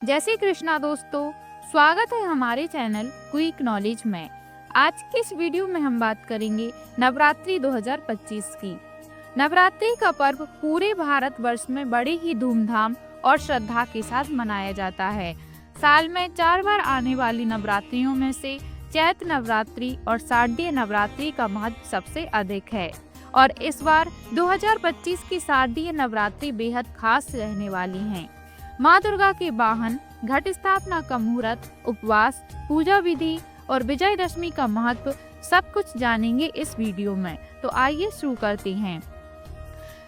जय श्री कृष्णा दोस्तों, स्वागत है हमारे चैनल क्विक नॉलेज में। आज की इस वीडियो में हम बात करेंगे नवरात्रि 2025 की। नवरात्रि का पर्व पूरे भारतवर्ष में बड़े ही धूमधाम और श्रद्धा के साथ मनाया जाता है। साल में 4 बार आने वाली नवरात्रियों में से चैत्र नवरात्रि और शारदीय नवरात्रि का महत्व सबसे अधिक है और इस बार 2025 की शारदीय नवरात्रि बेहद खास रहने वाली है। माँ दुर्गा के वाहन, घट स्थापना का मुहूर्त, उपवास, पूजा विधि और विजयदशमी का महत्व सब कुछ जानेंगे इस वीडियो में। तो आइए शुरू करते हैं।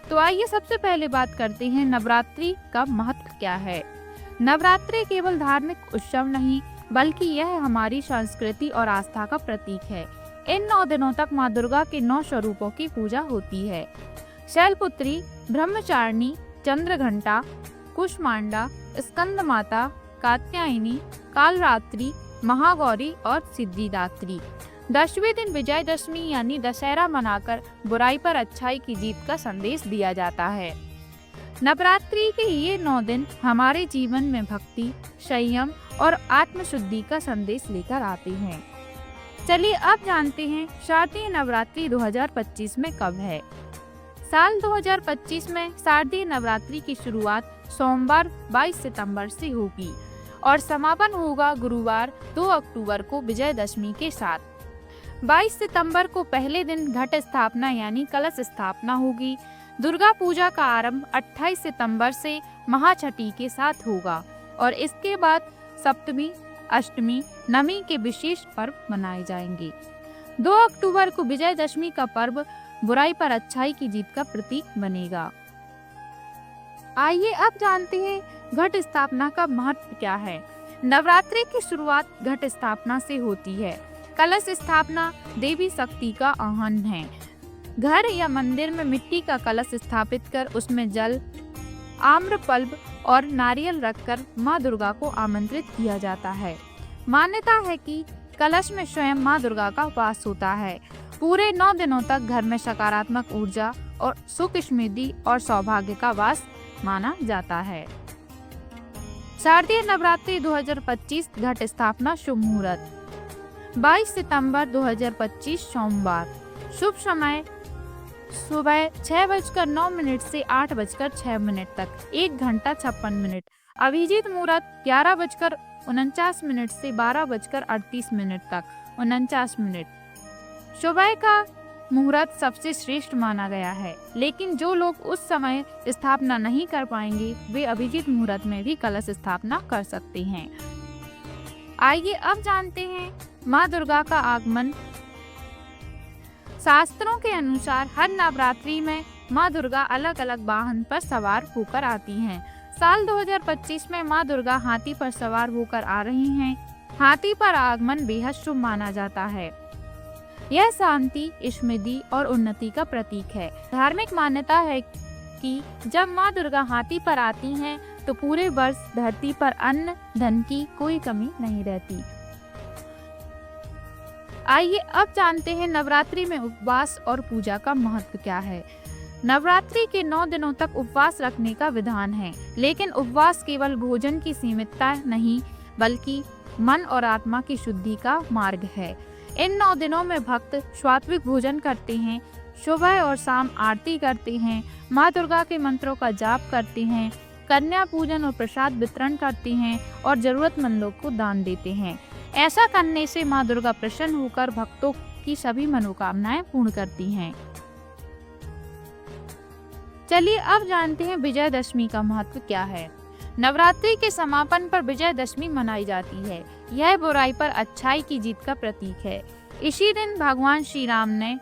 तो आइए सबसे पहले बात करते हैं नवरात्रि का महत्व क्या है। नवरात्रि केवल धार्मिक उत्सव नहीं बल्कि यह हमारी संस्कृति और आस्था का प्रतीक है। इन 9 दिनों तक माँ दुर्गा के 9 स्वरूपों की पूजा होती है। शैलपुत्री, ब्रह्मचारिणी, चंद्रघंटा, कुष्मांडा, स्कंद माता, कात्यायनी, कालरात्रि, महागौरी और सिद्धिदात्री। 10वें दिन विजयदशमी यानी दशहरा मनाकर बुराई पर अच्छाई की जीत का संदेश दिया जाता है। नवरात्रि के ये 9 दिन हमारे जीवन में भक्ति, संयम और आत्मशुद्धि का संदेश लेकर आते हैं। चलिए अब जानते हैं शारदीय नवरात्रि 2025 में कब है। साल 2025 में शारदीय नवरात्रि की शुरुआत सोमवार 22 सितंबर से होगी और समापन होगा गुरुवार 2 अक्टूबर को विजयदशमी के साथ। 22 सितंबर को पहले दिन घट स्थापना यानी कलश स्थापना होगी। दुर्गा पूजा का आरंभ 28 सितंबर से महाछठी के साथ होगा और इसके बाद सप्तमी, अष्टमी, नवमी के विशेष पर्व मनाए जाएंगे। 2 अक्टूबर को विजयदशमी का पर्व बुराई पर अच्छाई की जीत का प्रतीक बनेगा। आइए अब जानते हैं घट स्थापना का महत्व क्या है। नवरात्रि की शुरुआत घट स्थापना से होती है। कलश स्थापना देवी शक्ति का आह्वान है। घर या मंदिर में मिट्टी का कलश स्थापित कर उसमें जल, आम्रफल और नारियल रखकर माँ दुर्गा को आमंत्रित किया जाता है। मान्यता है कि कलश में स्वयं माँ दुर्गा का वास होता है। पूरे 9 दिनों तक घर में सकारात्मक ऊर्जा और सुख, समृद्धि और सौभाग्य का वास माना जाता है। शारदीय नवरात्रि 2025 घट स्थापना शुभ मुहूर्त 22 सितंबर 2025 सोमवार। शुभ समय सुबह 6:09 से 8:06 तक 1 घंटा 56 मिनट। अभिजीत मुहूर्त 11:49 से 12:38 तक 49 मिनट। सुबह का मुहूर्त सबसे श्रेष्ठ माना गया है, लेकिन जो लोग उस समय स्थापना नहीं कर पाएंगे वे अभिजीत मुहूर्त में भी कलश स्थापना कर सकते हैं। आइए अब जानते हैं माँ दुर्गा का आगमन। शास्त्रों के अनुसार हर नवरात्रि में माँ दुर्गा अलग अलग वाहन पर सवार होकर आती हैं। साल 2025 में माँ दुर्गा हाथी पर सवार होकर आ रही हैं। हाथी पर आगमन बेहद शुभ माना जाता है। यह शांति, समृद्धि और उन्नति का प्रतीक है। धार्मिक मान्यता है कि जब माँ दुर्गा हाथी पर आती हैं तो पूरे वर्ष धरती पर अन्न धन की कोई कमी नहीं रहती। आइए अब जानते हैं नवरात्रि में उपवास और पूजा का महत्व क्या है। नवरात्रि के 9 दिनों तक उपवास रखने का विधान है, लेकिन उपवास केवल भोजन की सीमितता नहीं बल्कि मन और आत्मा की शुद्धि का मार्ग है। इन 9 दिनों में भक्त सात्विक भोजन करते हैं, सुबह और शाम आरती करते हैं, माँ दुर्गा के मंत्रों का जाप करते हैं, कन्या पूजन और प्रसाद वितरण करते हैं और जरूरतमंदों को दान देते हैं। ऐसा करने से माँ दुर्गा प्रसन्न होकर भक्तों की सभी मनोकामनाएं पूर्ण करती हैं। चलिए अब जानते हैं विजयदशमी का महत्व क्या है। नवरात्रि के समापन पर विजयदशमी मनाई जाती है। यह बुराई पर अच्छाई की जीत का प्रतीक है। इसी दिन भगवान श्री राम ने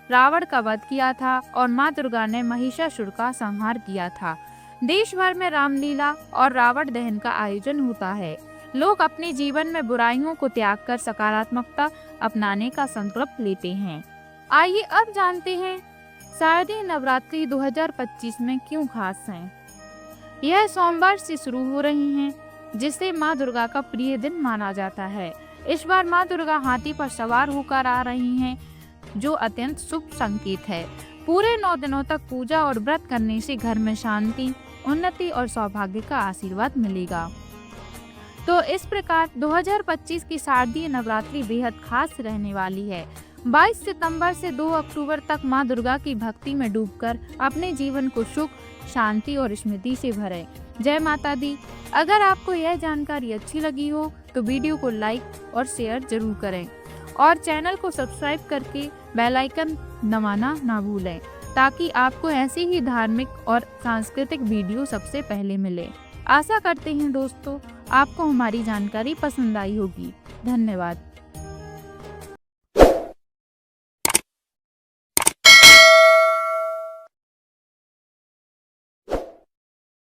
रावण का वध किया था और माँ दुर्गा ने महिषासुर का संहार किया था। देश भर में रामलीला और रावण दहन का आयोजन होता है। लोग अपने जीवन में बुराइयों को त्याग कर सकारात्मकता अपनाने का संकल्प लेते हैं। आइए अब जानते हैं शारदीय नवरात्रि 2025 में क्यों खास है। यह सोमवार से शुरू हो रही हैं, जिसे माँ दुर्गा का प्रिय दिन माना जाता है। इस बार माँ दुर्गा हाथी पर सवार होकर आ रही हैं, जो अत्यंत शुभ संकेत है। पूरे 9 दिनों तक पूजा और व्रत करने से घर में शांति, उन्नति और सौभाग्य का आशीर्वाद मिलेगा। तो इस प्रकार 2025 की शारदीय नवरात्रि बेहद खास रहने वाली है। 22 सितंबर से 2 अक्टूबर तक मां दुर्गा की भक्ति में डूबकर अपने जीवन को सुख, शांति और स्मृति से भरें। जय माता दी। अगर आपको यह जानकारी अच्छी लगी हो तो वीडियो को लाइक और शेयर जरूर करें और चैनल को सब्सक्राइब करके बेल आइकन दबाना ना भूलें, ताकि आपको ऐसी ही धार्मिक और सांस्कृतिक वीडियो सबसे पहले मिले। आशा करते हैं दोस्तों आपको हमारी जानकारी पसंद आई होगी। धन्यवाद।